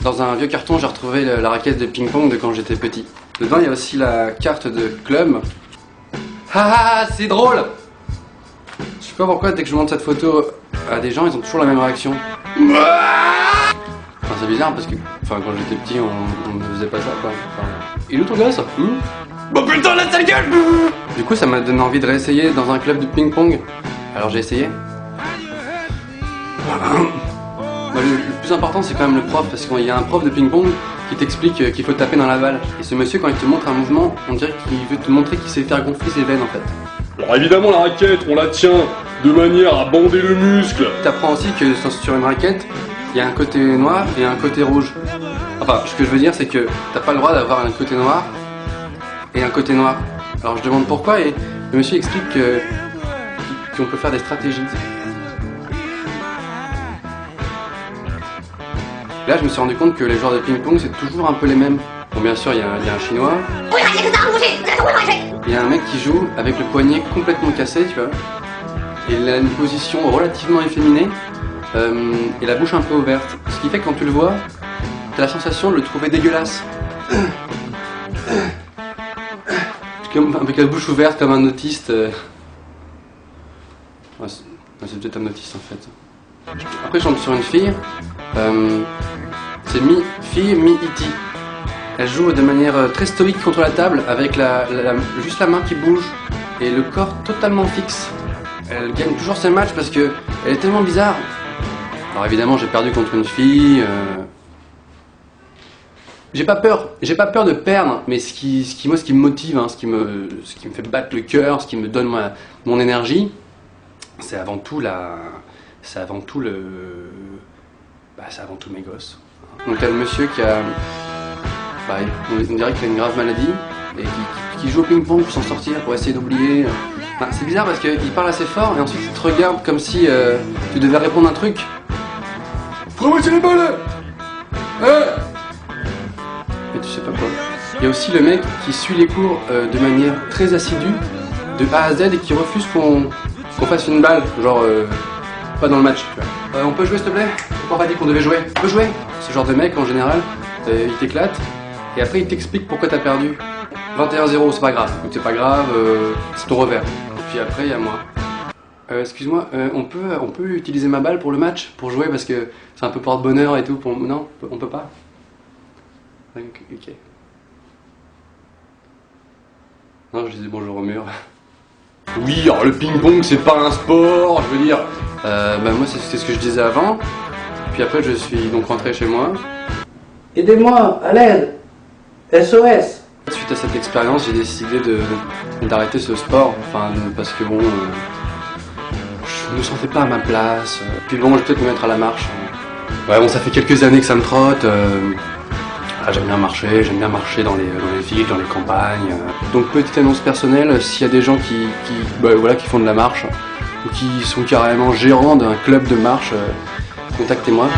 Dans un vieux carton, j'ai retrouvé la raquette de ping-pong de quand j'étais petit. Dedans, il y a aussi la carte de club. Ah, c'est drôle! Je sais pas pourquoi, dès que je montre cette photo à des gens, ils ont toujours la même réaction. Enfin, c'est bizarre parce que quand j'étais petit, on ne faisait pas ça, quoi. Enfin, il est où ton gosse? Bah putain, la sale gueule! Du coup, ça m'a donné envie de réessayer dans un club de ping-pong. Alors j'ai essayé. Le plus important, c'est quand même le prof, parce qu'il y a un prof de ping-pong qui t'explique qu'il faut taper dans la balle. Et ce monsieur, quand il te montre un mouvement, on dirait qu'il veut te montrer qu'il sait faire gonfler ses veines en fait. Alors évidemment, la raquette, on la tient de manière à bander le muscle. T'apprends aussi que sur une raquette, il y a un côté noir et un côté rouge. Enfin, ce que je veux dire, c'est que t'as pas le droit d'avoir un côté noir et un côté noir. Alors je demande pourquoi et le monsieur explique qu'on peut faire des stratégies. Là, je me suis rendu compte que les joueurs de ping-pong, c'est toujours un peu les mêmes. Bon, bien sûr, il y a un chinois. Il y a un mec qui joue avec le poignet complètement cassé, tu vois. Et il a une position relativement efféminée et la bouche un peu ouverte. Ce qui fait que quand tu le vois, t'as la sensation de le trouver dégueulasse. Avec la bouche ouverte comme un autiste. Ouais, c'est peut-être un autiste en fait. Après, je tombe sur une fille. C'est mi-fille, mi-iti. Elle joue de manière très stoïque contre la table avec juste la main qui bouge et le corps totalement fixe. Elle gagne toujours ses matchs parce que elle est tellement bizarre. Alors évidemment, j'ai perdu contre une fille. J'ai pas peur de perdre, mais ce qui me motive, hein, ce qui me fait battre le cœur, ce qui me donne mon énergie, c'est avant tout mes gosses. Donc t'as le monsieur qui a, on dirait qu'il a une grave maladie et qui joue au ping-pong pour s'en sortir, pour essayer d'oublier. C'est bizarre parce qu'il parle assez fort et ensuite il te regarde comme si tu devais répondre un truc. Faut ramasser les balles. Mais tu sais pas quoi. Il y a aussi le mec qui suit les cours de manière très assidue, de A à Z, et qui refuse qu'on fasse une balle, genre pas dans le match. On peut jouer s'il te plaît? On m'a dit qu'on devait jouer. On peut jouer? Ce genre de mec en général, il t'éclate et après il t'explique pourquoi t'as perdu. 21-0, c'est pas grave. Donc c'est pas grave, c'est ton revers. Et puis après il y a moi. Excuse-moi, on peut utiliser ma balle pour le match, pour jouer parce que c'est un peu porte-bonheur et tout. Non, on peut pas. Ok. Non, je disais bonjour au mur. Oui, alors le ping-pong c'est pas un sport, je veux dire. Moi c'est ce que je disais avant. Puis après je suis donc rentré chez moi. Aidez-moi, à l'aide! SOS! Suite à cette expérience, j'ai décidé d'arrêter ce sport. Parce que bon, je me sentais pas à ma place. Puis bon, je vais peut-être me mettre à la marche. Ouais, bon, ça fait quelques années que ça me trotte. J'aime bien marcher dans les villes, dans les campagnes. Donc petite annonce personnelle, s'il y a des gens qui font de la marche ou qui sont carrément gérants d'un club de marche, contactez-moi.